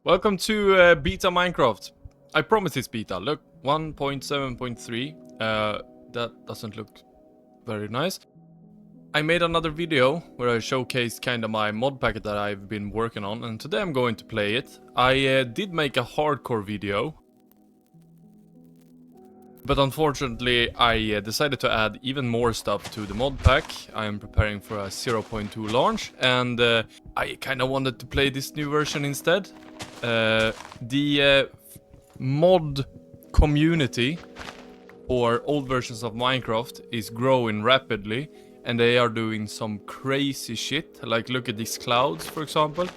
Welcome to beta Minecraft. I promise it's beta. Look, 1.7.3. That doesn't look very nice. I made another video where I showcased kind of my mod packet that I've been working on, and today I'm going to play it. I did make a hardcore video, but unfortunately I decided to add even more stuff to the mod pack. I am preparing for a 0.2 launch, and I kind of wanted to play this new version instead. The mod community for old versions of Minecraft is growing rapidly, and they are doing some crazy shit. Like, look at these clouds, for example.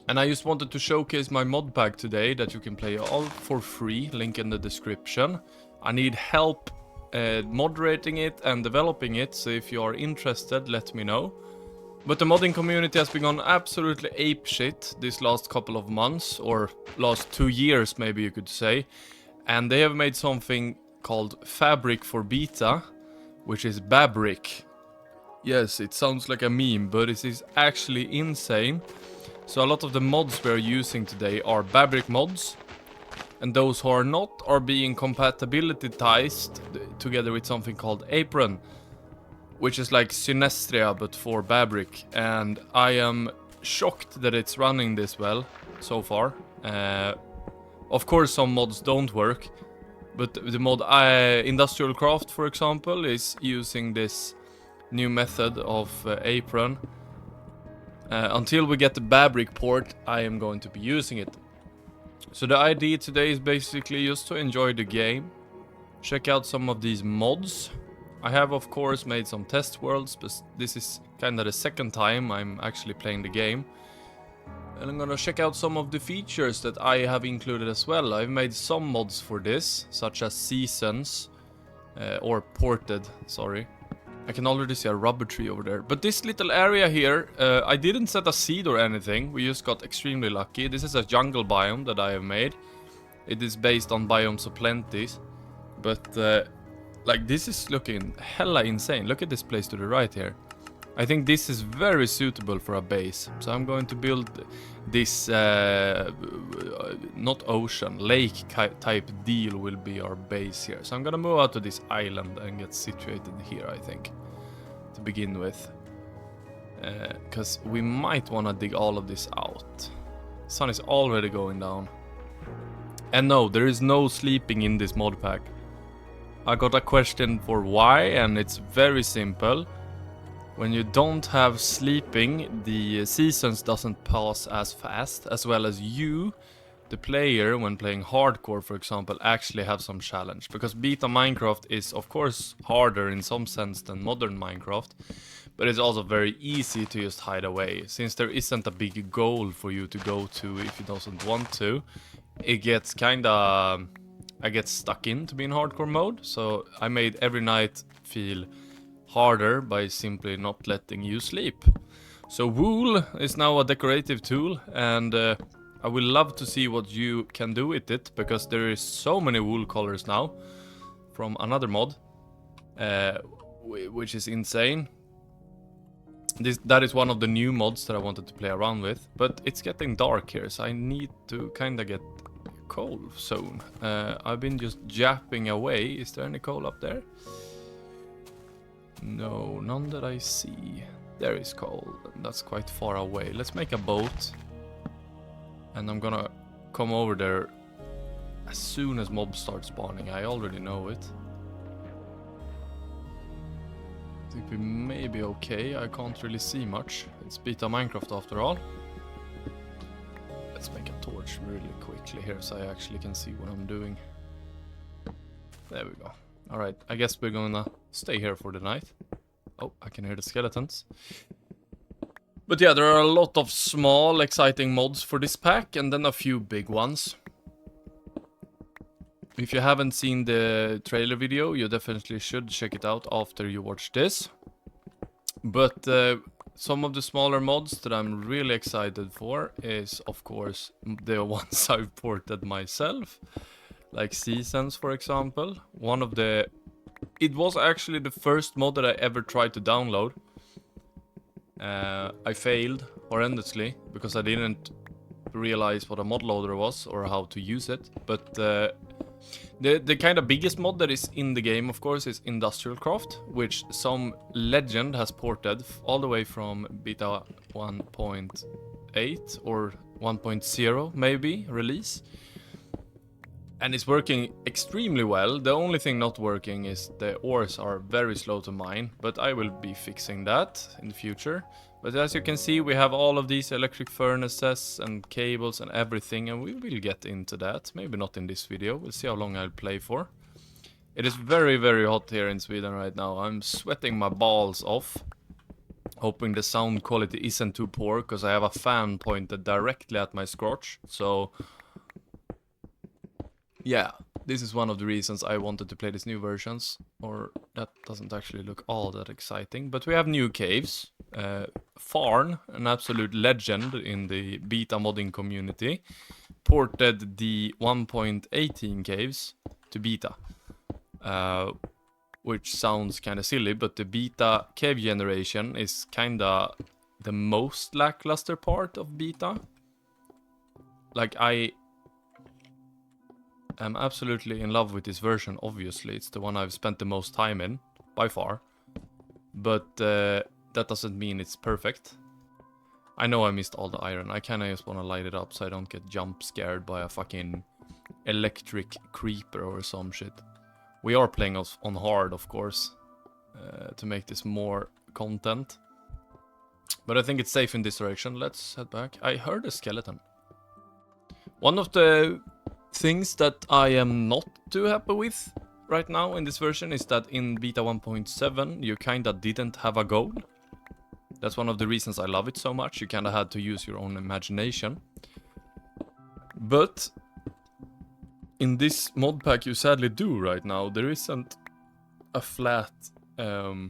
And I just wanted to showcase my mod pack today that you can play all for free, link in the description. I need help moderating it and developing it, so if you are interested, let me know. But the modding community has been gone absolutely apeshit this last couple of months, or last 2 years maybe you could say. And they have made something called Babric for beta, which is Babric. Yes, it sounds like a meme, but it is actually insane. So a lot of the mods we are using today are Babric mods, and those who are not are being compatibilitized together with something called Apron, which is like Synestria but for Babric, and I am shocked that it's running this well so far. Of course some mods don't work, but the mod Industrial Craft, for example, is using this new method of Apron. Until we get the Babric port, I am going to be using it. So the idea today is basically just to enjoy the game, check out some of these mods. I have of course made some test worlds, but this is kind of the second time I'm actually playing the game. And I'm gonna check out some of the features that I have included as well. I've made some mods for this, such as seasons, or ported, sorry. I can already see a rubber tree over there. But this little area here, I didn't set a seed or anything. We just got extremely lucky. This is a jungle biome that I have made. It is based on Biomes of Plenty. But, like, this is looking hella insane. Look at this place to the right here. I think this is very suitable for a base. So I'm going to build this, not ocean, lake type deal will be our base here. So I'm gonna move out to this island and get situated here, I think, to begin with. Because we might want to dig all of this out. Sun is already going down. And no, there is no sleeping in this mod pack. I got a question for why, and it's very simple. When you don't have sleeping, the seasons doesn't pass as fast, as well as you, the player, when playing hardcore, for example, actually have some challenge. Because beta Minecraft is, of course, harder in some sense than modern Minecraft, but it's also very easy to just hide away. Since there isn't a big goal for you to go to if you don't want to, it gets kinda... I get stuck into being hardcore mode, so I made every night feel harder by simply not letting you sleep. So wool is now a decorative tool, and I would love to see what you can do with it, because there is so many wool colors now from another mod, which is insane. That is one of the new mods that I wanted to play around with, but it's getting dark here, so I need to kind of get coal soon. I've been just japping away. Is there any coal up there? No, none that I see. There is coal. That's quite far away. Let's make a boat. And I'm gonna come over there as soon as mobs start spawning. I already know it. I think we may be okay. I can't really see much. It's beta Minecraft after all. Let's make a torch really quickly here so I actually can see what I'm doing. There we go. Alright, I guess we're gonna stay here for the night. Oh, I can hear the skeletons. But yeah, there are a lot of small, exciting mods for this pack, and then a few big ones. If you haven't seen the trailer video, you definitely should check it out after you watch this. But some of the smaller mods that I'm really excited for is, of course, the ones I've ported myself. Like Seasons, for example. It was actually the first mod that I ever tried to download. I failed horrendously because I didn't realize what a mod loader was or how to use it. But the kind of biggest mod that is in the game, of course, is Industrial Craft, which some legend has ported all the way from beta 1.8 or 1.0 maybe release. And it's working extremely well. The only thing not working is the ores are very slow to mine, but I will be fixing that in the future. But as you can see, we have all of these electric furnaces and cables and everything, and we will get into that. Maybe not in this video, we'll see how long I'll play for. It is very, very hot here in Sweden right now. I'm sweating my balls off. Hoping the sound quality isn't too poor, because I have a fan pointed directly at my scrotch, so... yeah, this is one of the reasons I wanted to play these new versions, or that doesn't actually look all that exciting. But we have new caves. Farn, an absolute legend in the beta modding community, ported the 1.18 caves to beta. Which sounds kinda silly, but the beta cave generation is kinda the most lackluster part of beta. Like, I'm absolutely in love with this version, obviously. It's the one I've spent the most time in, by far. But that doesn't mean it's perfect. I know I missed all the iron. I kinda just wanna light it up so I don't get jump scared by a fucking electric creeper or some shit. We are playing on hard, of course, to make this more content. But I think it's safe in this direction. Let's head back. I heard a skeleton. One of the things that I am not too happy with right now in this version is that in beta 1.7 you kinda didn't have a goal. That's one of the reasons I love it so much. You kinda had to use your own imagination. But in this mod pack you sadly do right now. There isn't a flat... there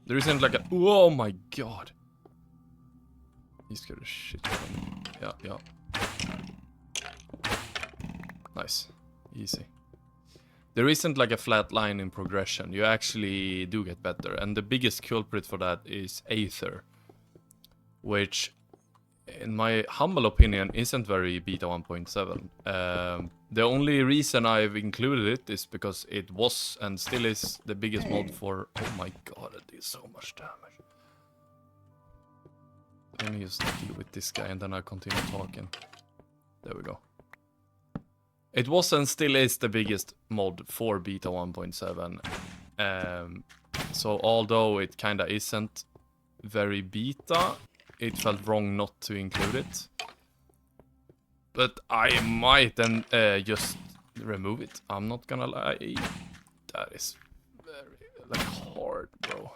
isn't like a... oh my god! He scared the shit out of me. Yeah. Nice. Easy. There isn't like a flat line in progression. You actually do get better. And the biggest culprit for that is Aether. Which, in my humble opinion, isn't very beta 1.7. The only reason I've included it is because it was and still is the biggest mod for... oh my god, it is so much damage. Let me just deal with this guy and then I'll continue talking. There we go. It was and still is the biggest mod for beta 1.7. So although it kinda isn't very beta, it felt wrong not to include it. But I might then just remove it. I'm not gonna lie. That is very like hard, bro.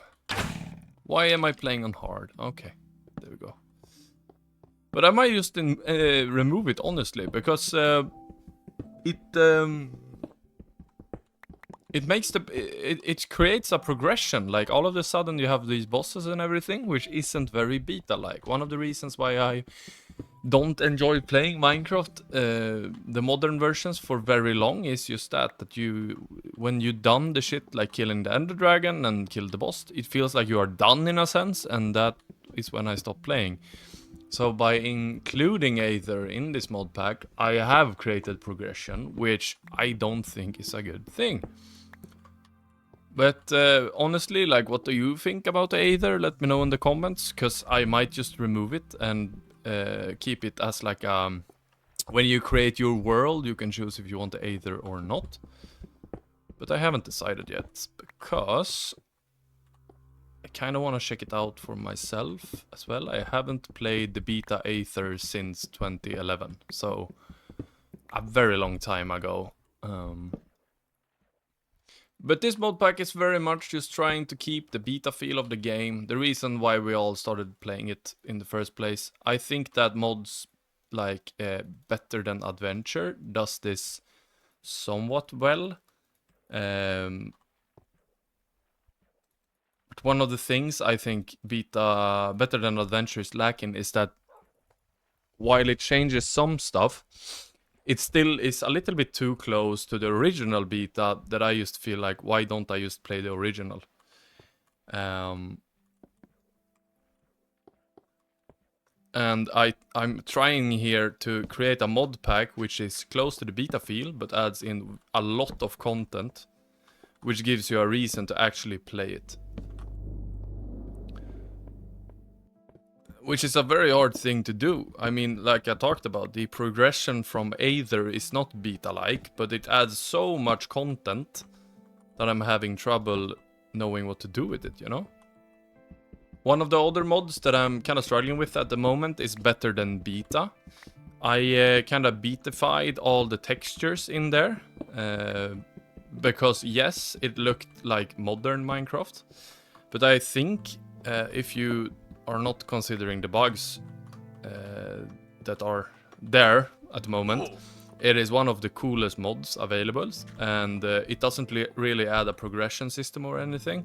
Why am I playing on hard? Okay, there we go. But I might just remove it honestly, because it makes it creates a progression. Like all of a sudden you have these bosses and everything, which isn't very beta-like. One of the reasons why I don't enjoy playing Minecraft, the modern versions, for very long is just that you, when you done the shit like killing the Ender Dragon and kill the boss, it feels like you are done in a sense, and that is when I stop playing. So by including Aether in this mod pack, I have created progression, which I don't think is a good thing. But honestly, like, what do you think about Aether? Let me know in the comments, because I might just remove it and keep it as like when you create your world, you can choose if you want the Aether or not. But I haven't decided yet, because I kind of want to check it out for myself as well. I haven't played the beta Aether since 2011, so a very long time ago. But this mod pack is very much just trying to keep the beta feel of the game. The reason why we all started playing it in the first place. I think that mods like Better Than Adventure does this somewhat well. But one of the things I think Better Than Adventure is lacking is that while it changes some stuff, it still is a little bit too close to the original beta that I just feel like, why don't I just play the original? And I'm trying here to create a mod pack which is close to the beta feel, but adds in a lot of content, which gives you a reason to actually play it. Which is a very hard thing to do. I mean, like I talked about, the progression from Aether is not beta-like, but it adds so much content that I'm having trouble knowing what to do with it, you know? One of the other mods that I'm kind of struggling with at the moment is better than beta. I kind of betified all the textures in there, because yes, it looked like modern Minecraft, but I think if you are not considering the bugs that are there at the moment, it is one of the coolest mods available, and it doesn't really add a progression system or anything.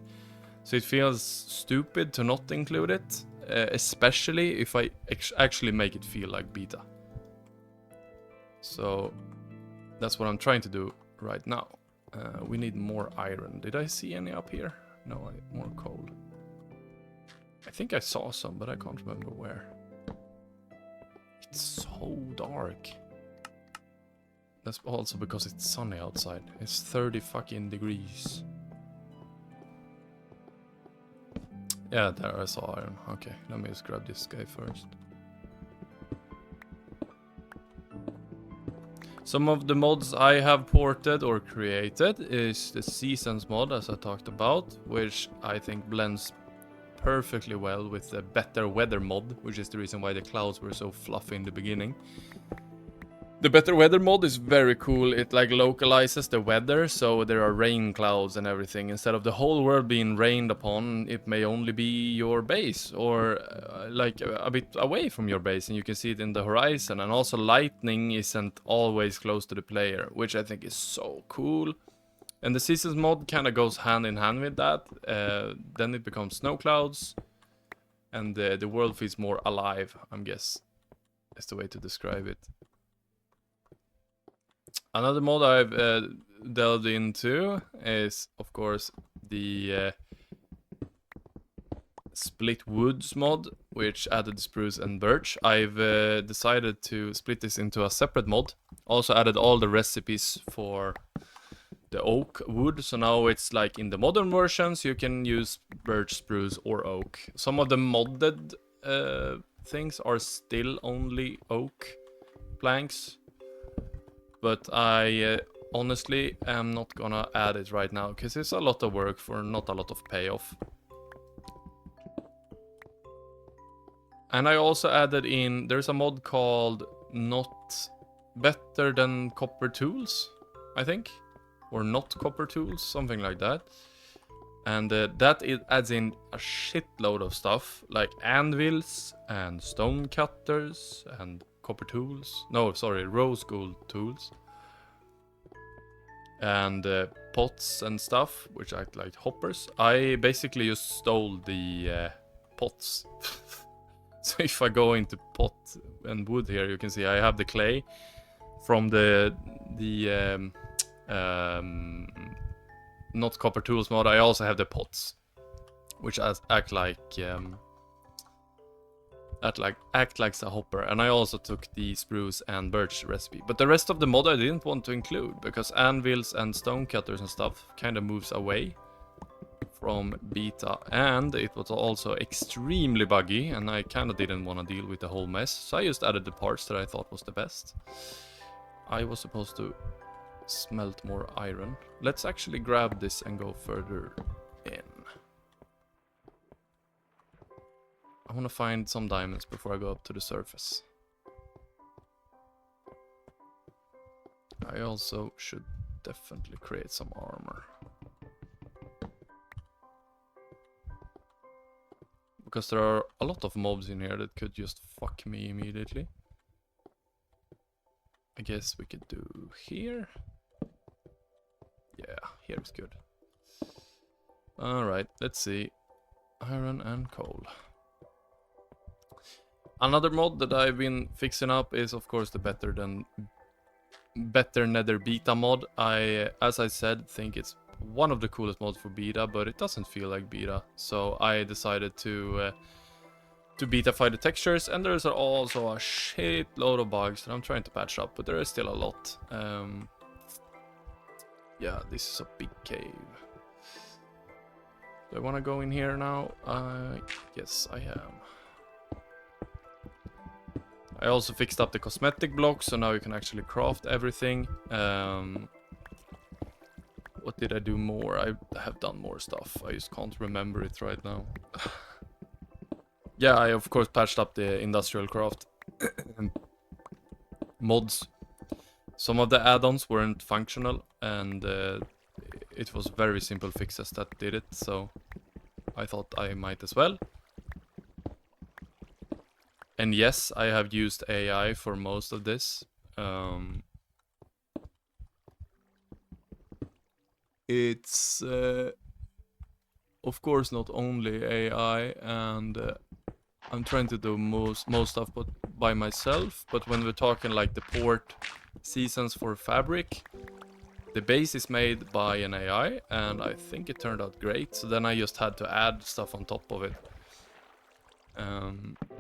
So it feels stupid to not include it, especially if I actually make it feel like beta. So that's what I'm trying to do right now. We need more iron. Did I see any up here? No, more coal. I think I saw some, but I can't remember where. It's so dark. That's also because it's sunny outside. It's 30 fucking degrees. Yeah, there I saw iron. Okay, let me just grab this guy first. Some of the mods I have ported or created is the Seasons mod, as I talked about, which I think blends perfectly well with the Better Weather mod, which is the reason why the clouds were so fluffy in the beginning. The Better Weather mod is very cool. It like localizes the weather, so there are rain clouds and everything. Instead of the whole world being rained upon, it may only be your base, or like a bit away from your base, and you can see it in the horizon. And also lightning isn't always close to the player, which I think is so cool. And the Seasons mod kind of goes hand in hand with that. Then it becomes snow clouds, and the world feels more alive, I guess. That's the way to describe it. Another mod I've delved into is, of course, the Split Woods mod, which added spruce and birch. I've decided to split this into a separate mod. Also added all the recipes for the oak wood, so now it's like in the modern versions you can use birch, spruce or oak. Some of the modded things are still only oak planks, but I honestly am not gonna add it right now because it's a lot of work for not a lot of payoff. And I also added in, there's a mod called Not Better Than Copper Tools, I think. Or Not Copper Tools, something like that. And that it adds in a shitload of stuff, like anvils and stone cutters and copper tools. No, sorry, rose gold tools. And pots and stuff, which act like hoppers. I basically just stole the pots. So if I go into pot and wood here, you can see I have the clay from the Not Copper Tools mod. I also have the pots, which act like a hopper. And I also took the spruce and birch recipe. But the rest of the mod I didn't want to include, because anvils and stone cutters and stuff kind of moves away from beta, and it was also extremely buggy, and I kind of didn't want to deal with the whole mess, so I just added the parts that I thought was the best. I was supposed to smelt more iron. Let's actually grab this and go further in. I want to find some diamonds before I go up to the surface. I also should definitely create some armor. Because there are a lot of mobs in here that could just fuck me immediately. I guess we could do here. Yeah, here is good. Alright, let's see. Iron and coal. Another mod that I've been fixing up is, of course, the Better Nether Beta mod. As I said, think it's one of the coolest mods for beta, but it doesn't feel like beta. So I decided to to betafy the textures, and there's also a shitload of bugs that I'm trying to patch up, but there is still a lot. Yeah, this is a big cave. Do I want to go in here now? Yes, I am. I also fixed up the cosmetic blocks, so now you can actually craft everything. What did I do more? I have done more stuff. I just can't remember it right now. Yeah, I of course patched up the industrial craft mods. Some of the add-ons weren't functional, and it was very simple fixes that did it, so I thought I might as well. And yes, I have used AI for most of this. It's of course not only AI, and I'm trying to do most stuff but by myself, but when we're talking like the port seasons for Fabric, the base is made by an AI, and I think it turned out great, so then I just had to add stuff on top of it.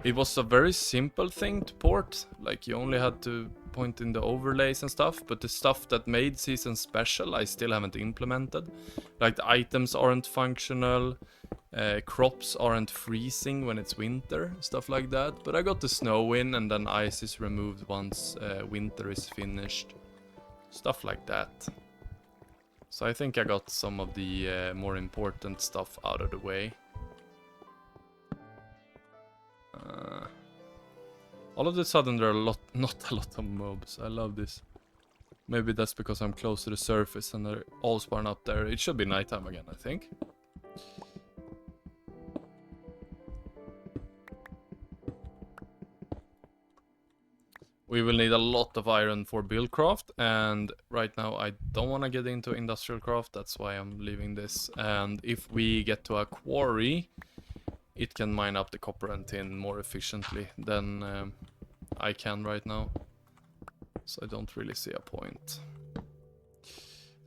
It was a very simple thing to port, like you only had to point in the overlays and stuff, but the stuff that made season special I still haven't implemented. Like the items aren't functional, crops aren't freezing when it's winter, stuff like that. But I got the snow in, and then ice is removed once winter is finished. Stuff like that. So I think I got some of the more important stuff out of the way. All of a sudden there are not a lot of mobs. I love this. Maybe that's because I'm close to the surface and they're all spawn up there. It should be nighttime again, I think. We will need a lot of iron for buildcraft, and right now I don't want to get into industrial craft, that's why I'm leaving this. And if we get to a quarry, it can mine up the copper and tin more efficiently than I can right now. So I don't really see a point.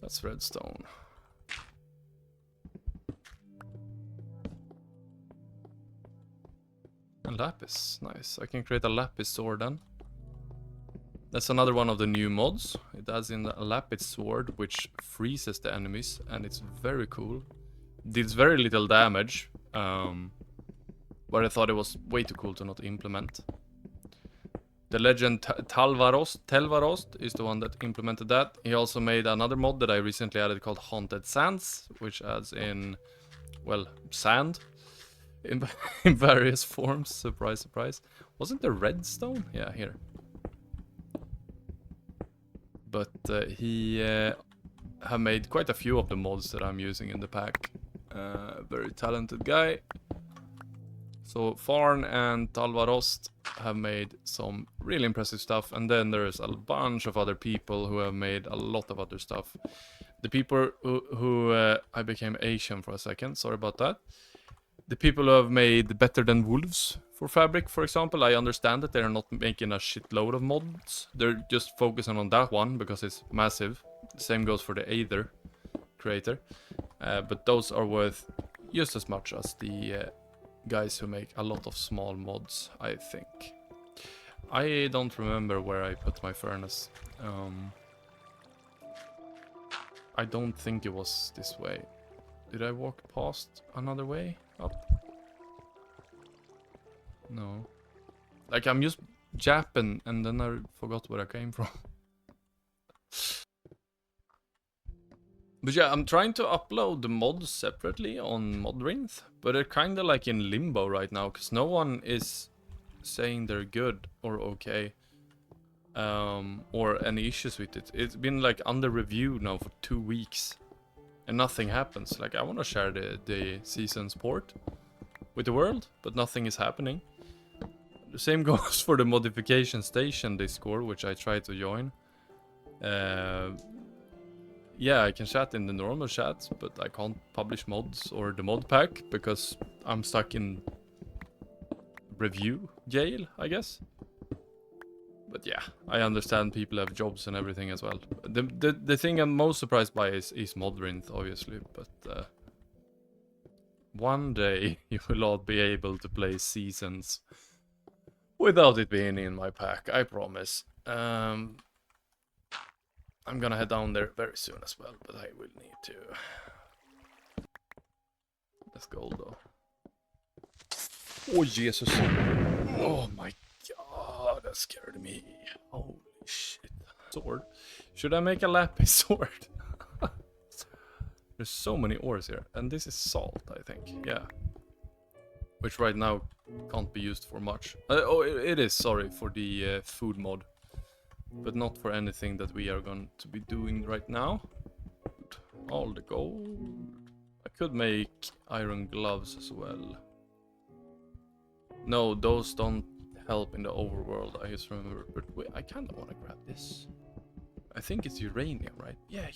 That's redstone. And lapis, nice. I can create a lapis sword then. That's another one of the new mods. It adds in a lapis sword, which freezes the enemies, and it's very cool. Deals very little damage, but I thought it was way too cool to not implement. The legend Telvarost is the one that implemented that. He also made another mod that I recently added called Haunted Sands, which adds in, well, sand in various forms. Surprise, surprise. Wasn't there redstone? Yeah, here. But he have made quite a few of the mods that I'm using in the pack. Very talented guy. So Farn and Talvarost have made some really impressive stuff, and then there's a bunch of other people who have made a lot of other stuff. The people who I became Asian for a second, sorry about that. The people who have made Better Than Wolves for Fabric, for example, I understand that they're not making a shitload of mods. They're just focusing on that one because it's massive. The same goes for the Aether creator. But those are worth just as much as the guys who make a lot of small mods, I think. I don't remember where I put my furnace. I don't think it was this way. Did I walk past another way up? No. Like, I'm just japping and then I forgot where I came from. But yeah, I'm trying to upload the mods separately on Modrinth, but they're kind of like in limbo right now, because no one is saying they're good or okay, or any issues with it. It's been like under review now for 2 weeks, and nothing happens. Like, I want to share the season's port with the world, but nothing is happening. The same goes for the modification station Discord, which I try to join. Yeah, I can chat in the normal chat, but I can't publish mods or the mod pack because I'm stuck in review jail, I guess. But yeah, I understand people have jobs and everything as well. The thing I'm most surprised by is Modrinth, obviously, but One day you will all be able to play seasons without it being in my pack, I promise. I'm gonna head down there very soon as well, but I will need to. Let's go though. Oh Jesus! Oh my god, that scared me. Holy shit. Sword. Should I make a lapis sword? There's so many ores here, and this is salt, I think. Yeah. Which right now can't be used for much. Oh, it is, sorry, for the food mod. But not for anything that we are going to be doing right now. All the gold. I could make iron gloves as well. No, those don't help in the overworld, I just remember. But wait, I kind of want to grab this. I think it's uranium, right? Yeah.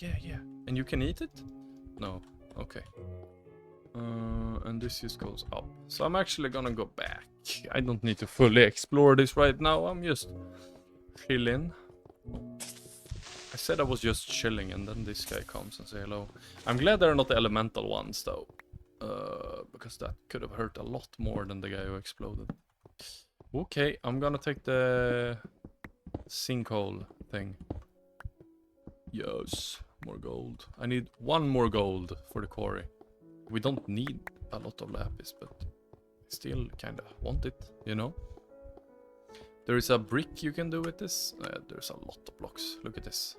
And you can eat it? No. Okay. And this just goes up. So I'm actually gonna go back. I don't need to fully explore this right now. I'm just chilling. I said I was just chilling, and then this guy comes and say hello. I'm glad they're not the elemental ones, though. Because that could have hurt a lot more than the guy who exploded. Okay, I'm gonna take the sinkhole thing. Yes, more gold. I need 1 more gold for the quarry. We don't need a lot of lapis, but I still kinda want it, you know? There is a brick you can do with this. There's a lot of blocks. Look at this.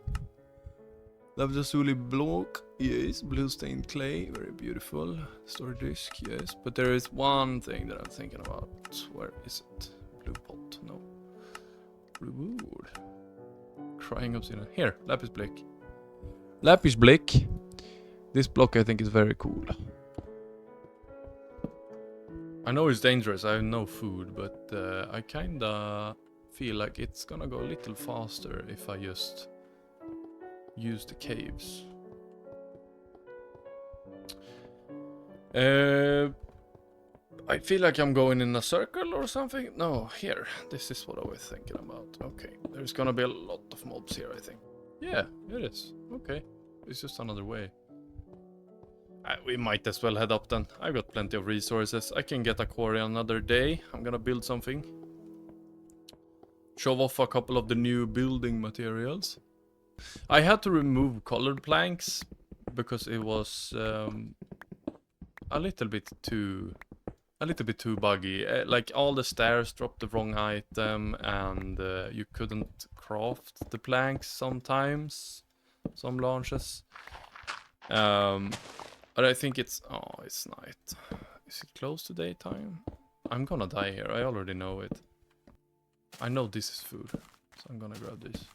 Lapis block. Yes, blue stained clay. Very beautiful. Storage disk. Yes. But there is one thing that I'm thinking about. Where is it? Blue pot. No. Reward. Crying obsidian. Here. Lapis blick. Lapis blick. This block I think is very cool. I know it's dangerous, I have no food, but I kinda feel like it's gonna go a little faster if I just use the caves. I feel like I'm going in a circle or something. No, here. This is what I was thinking about. Okay, there's gonna be a lot of mobs here, I think. Yeah, it is. Okay, it's just another way. We might as well head up then. I've got plenty of resources. I can get a quarry another day. I'm gonna build something. Show off a couple of the new building materials. I had to remove colored planks because it was a little bit too buggy. Like all the stairs dropped the wrong item, and you couldn't craft the planks sometimes. Some launches. But I think it's... Oh, it's night. Is it close to daytime? I'm gonna die here. I already know it. I know this is food. So I'm gonna grab this.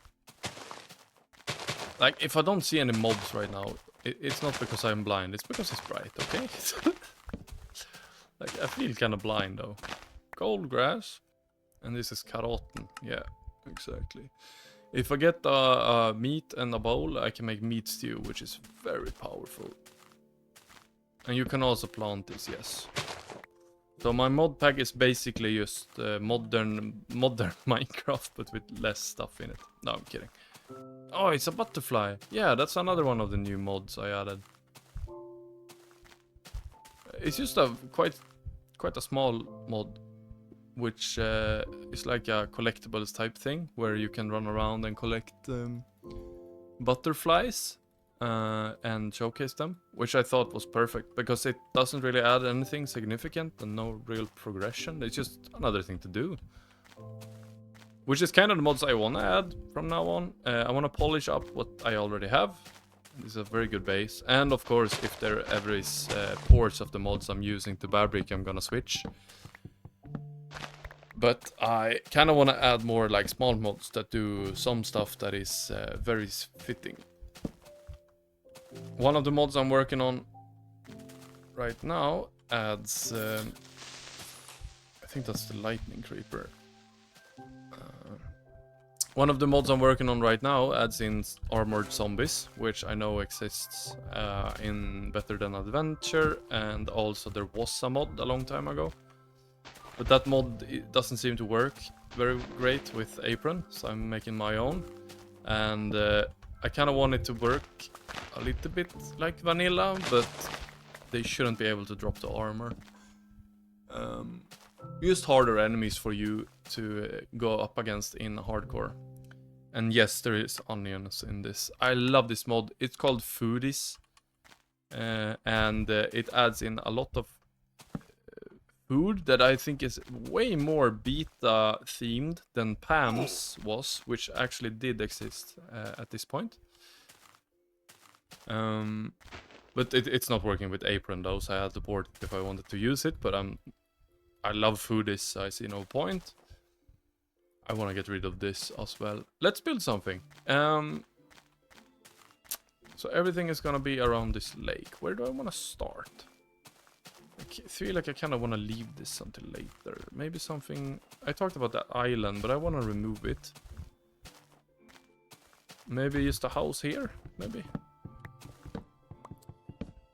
Like, if I don't see any mobs right now, it's not because I'm blind. It's because it's bright, okay? Like, I feel kind of blind, though. Cold grass. And this is karoten. Yeah, exactly. If I get meat and a bowl, I can make meat stew, which is very powerful. And you can also plant this, yes. So my mod pack is basically just modern Minecraft, but with less stuff in it. No, I'm kidding. Oh, it's a butterfly. Yeah, that's another one of the new mods I added. It's just a quite a small mod, which is like a collectibles type thing, where you can run around and collect butterflies. And showcase them, which I thought was perfect because it doesn't really add anything significant and no real progression. It's just another thing to do, which is kind of the mods I want to add from now on. I want to polish up what I already have. This is a very good base, and of course if there ever is ports of the mods I'm using to Babric, I'm gonna switch. But I kind of want to add more like small mods that do some stuff that is very fitting. One of the mods I'm working on right now adds... I think that's the lightning creeper. One of the mods I'm working on right now adds in armored zombies, which I know exists in Better Than Adventure, and also there was a mod a long time ago. But that mod doesn't seem to work very great with Apron, so I'm making my own. And I kind of want it to work a little bit like vanilla, but they shouldn't be able to drop the armor. Just harder enemies for you to go up against in hardcore. And yes, there is onions in this. I love this mod. It's called Foodies. And it adds in a lot of food that I think is way more beta themed than Pam's was, which actually did exist at this point. But it's not working with Apron though, so I had to port it if I wanted to use it, but I love Foodies, so I see no point. I want to get rid of this as well. Let's build something. So everything is gonna be around this lake. Where do I want to start? I feel like I kind of want to leave this until later. Maybe something... I talked about that island, but I want to remove it. Maybe just a house here? Maybe.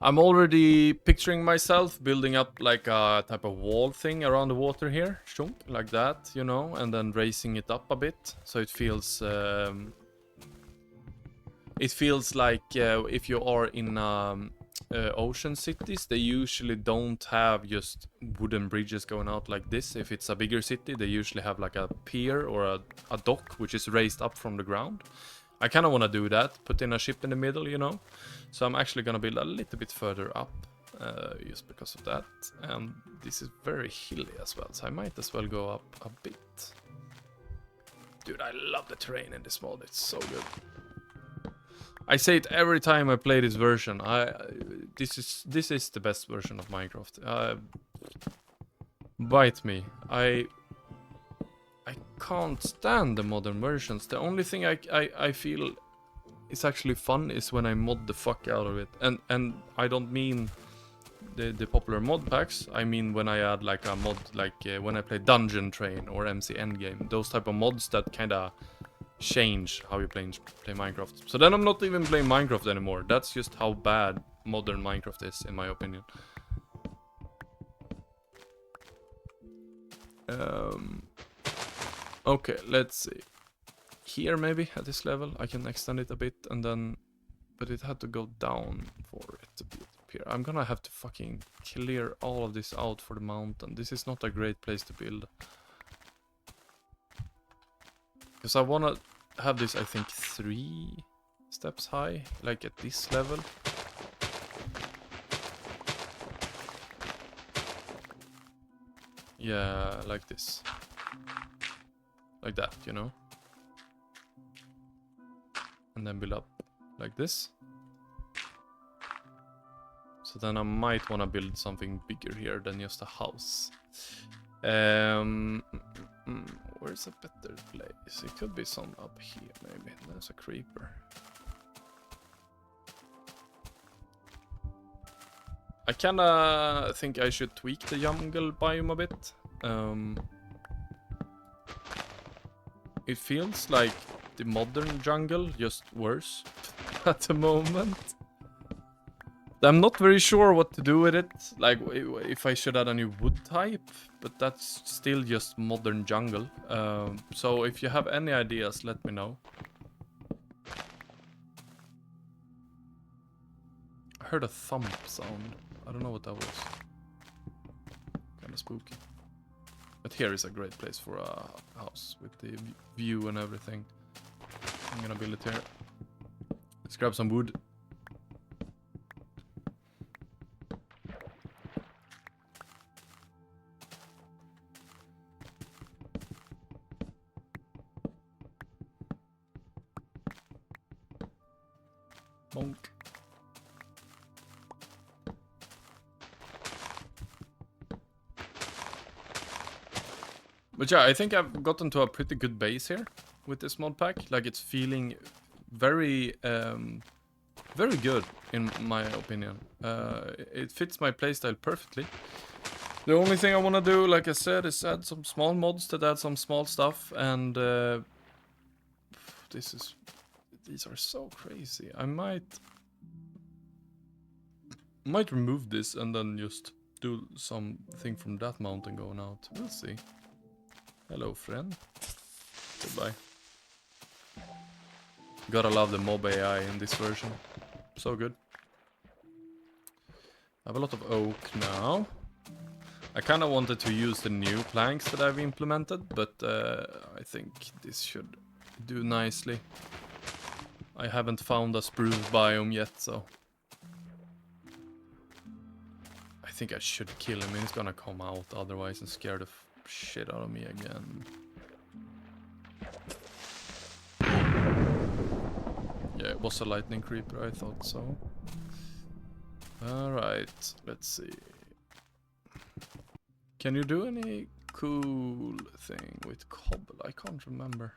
I'm already picturing myself building up like a type of wall thing around the water here. Shunk, like that, you know, and then raising it up a bit. So it feels... it feels like if you are in ocean cities, they usually don't have just wooden bridges going out like this. If it's a bigger city, they usually have like a pier or a dock, which is raised up from the ground. I kind of want to do that, put in a ship in the middle, you know. So I'm actually going to build a little bit further up, just because of that. And this is very hilly as well, so I might as well go up a bit. Dude, I love the terrain in this mod, it's so good. I say it every time I play this version. This is the best version of Minecraft. Bite me. I can't stand the modern versions. The only thing I feel is actually fun is when I mod the fuck out of it. And I don't mean the popular mod packs. I mean when I add like a mod, like when I play Dungeon Train or MC Endgame. Those type of mods that kinda change how you play Minecraft. So then I'm not even playing Minecraft anymore. That's just how bad modern Minecraft is, in my opinion. Okay, let's see. Here maybe, at this level, I can extend it a bit and then... But it had to go down for it to be up here. I'm gonna have to fucking clear all of this out for the mountain. This is not a great place to build. Because I wanna have this, I think, 3 steps high, like at this level. Yeah, like this. Like that, you know? And then build up like this. So then I might want to build something bigger here than just a house. Where's a better place? It could be some up here, maybe. There's a creeper. I kinda think I should tweak the jungle biome a bit. It feels like the modern jungle, just worse at the moment. I'm not very sure what to do with it, like if I should add a new wood type, but that's still just modern jungle. So if you have any ideas, let me know. I heard a thump sound. I don't know what that was. Kinda spooky. But here is a great place for a house with the view and everything. I'm gonna build it here. Let's grab some wood. Bonk. But yeah, I think I've gotten to a pretty good base here with this mod pack. Like, it's feeling very, very good in my opinion. It fits my playstyle perfectly. The only thing I want to do, like I said, is add some small mods that add some small stuff. And these are so crazy. I might remove this and then just do something from that mountain going out. We'll see. Hello, friend. Goodbye. Gotta love the mob AI in this version. So good. I have a lot of oak now. I kind of wanted to use the new planks that I've implemented, but I think this should do nicely. I haven't found a spruce biome yet, so... I think I should kill him. He's gonna come out otherwise and scare the shit out of me again. Yeah, it was a lightning creeper, I thought so. Alright, let's see. Can you do any cool thing with cobble? I can't remember.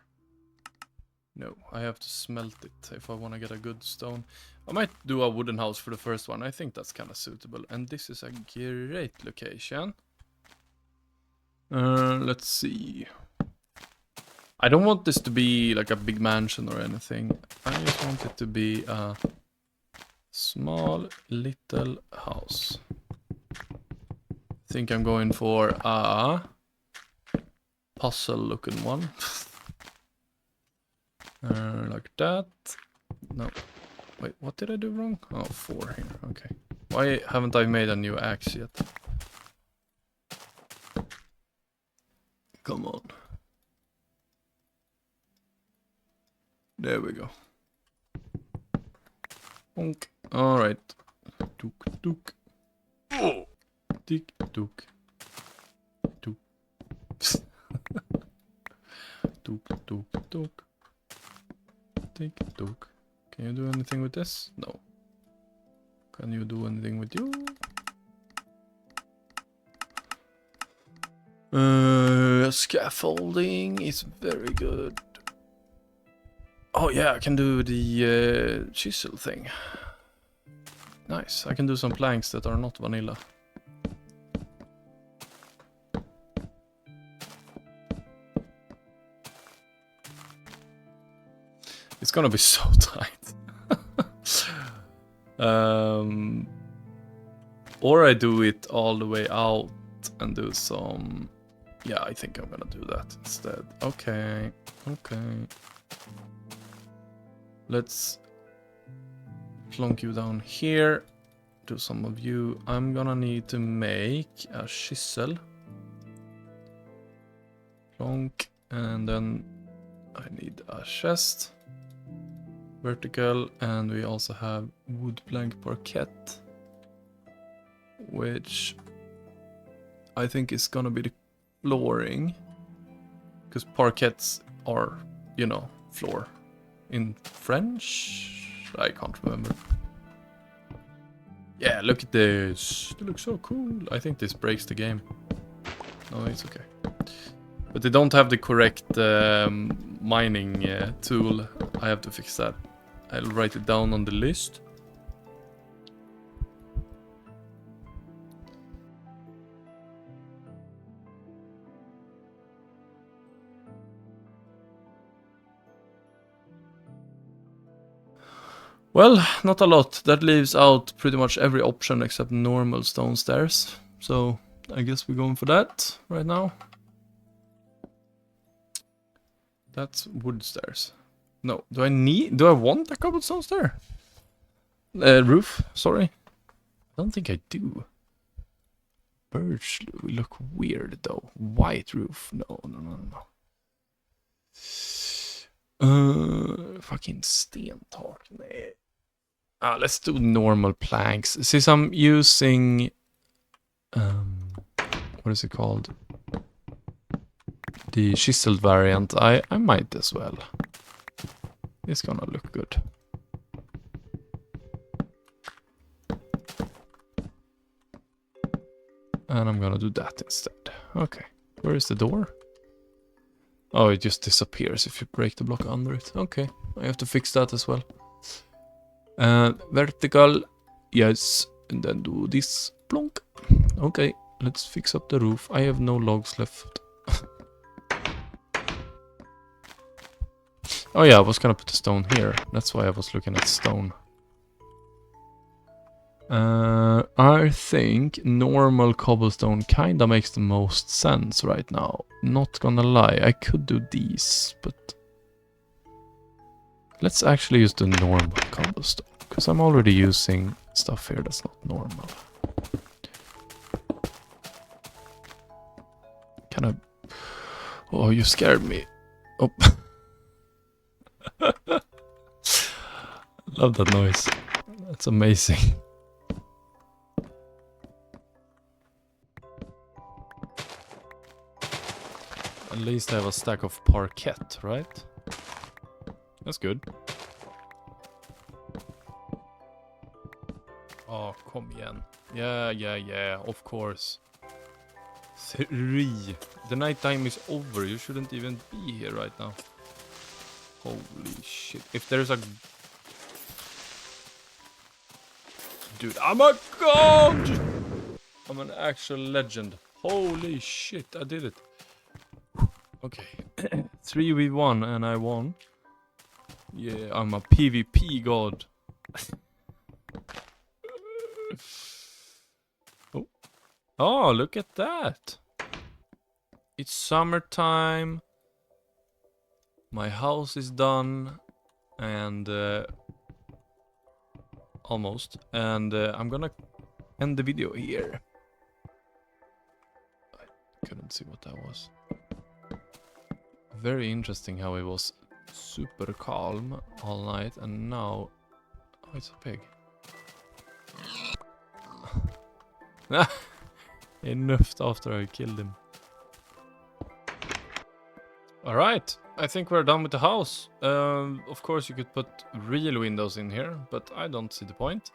No, I have to smelt it if I want to get a good stone. I might do a wooden house for the first one. I think that's kind of suitable. And this is a great location. Let's see. I don't want this to be like a big mansion or anything. I just want it to be a small little house. I think I'm going for a puzzle looking one. Like that. No. Wait, what did I do wrong? Oh, 4 here. Okay. Why haven't I made a new axe yet? Come on. There we go. Honk. Alright. Tuk tuk. Oh. Tick tuk. Tuk. Tuk tuk tuk. Tick tuk. Can you do anything with this? No. Can you do anything with you? Scaffolding is very good. Oh yeah, I can do the chisel thing. Nice, I can do some planks that are not vanilla. It's gonna be so tight. Or I do it all the way out and do some... Yeah, I think I'm gonna do that instead. Okay, okay. Let's plonk you down here. Do some of you. I'm gonna need to make a chisel. Plonk, and then I need a chest. Vertical, and we also have wood plank parquet, which I think is gonna be the flooring, because parquets are, you know, floor in French. I can't remember. Yeah, look at this. It looks so cool. I think this breaks the game. No, it's okay. But they don't have the correct mining tool. I have to fix that. I'll write it down on the list. Well, not a lot. That leaves out pretty much every option except normal stone stairs. So I guess we're going for that right now. That's wood stairs. No, do I want a cobblestone stair? Roof, sorry. I don't think I do. Birch will look weird though. White roof, no. Fucking stentak, nej. Let's do normal planks. Since I'm using, what is it called? The chiseled variant, I might as well. It's gonna look good. And I'm gonna do that instead. Okay, where is the door? Oh, it just disappears if you break the block under it. Okay, I have to fix that as well. Vertical, yes, and then do this. Plonk. Okay, let's fix up the roof. I have no logs left. Oh yeah, I was gonna put the stone here. That's why I was looking at stone. I think normal cobblestone kinda makes the most sense right now. Not gonna lie, I could do these, but... Let's actually use the normal cobblestone, because I'm already using stuff here that's not normal. Oh, you scared me. Oh. Love that noise. That's amazing. At least I have a stack of parquet, right? That's good. Oh, kom igen. Yeah, of course. 3. The nighttime is over. You shouldn't even be here right now. Holy shit. If there's a... Dude, I'm a god! I'm an actual legend. Holy shit, I did it. Okay. 3v1 and I won. Yeah, I'm a PvP god. Oh. Oh, look at that. It's summertime. My house is done. And... almost. And I'm gonna end the video here. I couldn't see what that was. Very interesting how it was super calm all night and now... Oh, it's a pig. He nuffed after I killed him. Alright, I think we're done with the house. Of course you could put real windows in here, but I don't see the point.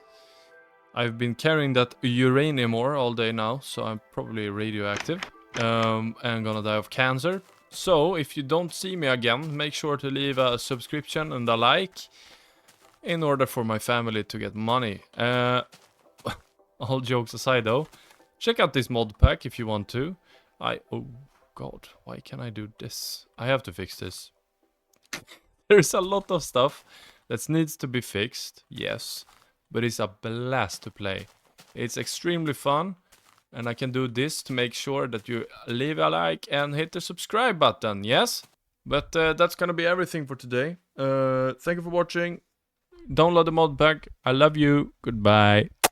I've been carrying that uranium ore all day now, so I'm probably radioactive. And gonna die of cancer. So, if you don't see me again, make sure to leave a subscription and a like in order for my family to get money. All jokes aside though, check out this mod pack if you want to. Oh god, why can't I do this? I have to fix this. There's a lot of stuff that needs to be fixed, yes, but it's a blast to play. It's extremely fun. And I can do this to make sure that you leave a like and hit the subscribe button, yes? But that's gonna be everything for today. Thank you for watching. Download the mod pack. I love you. Goodbye.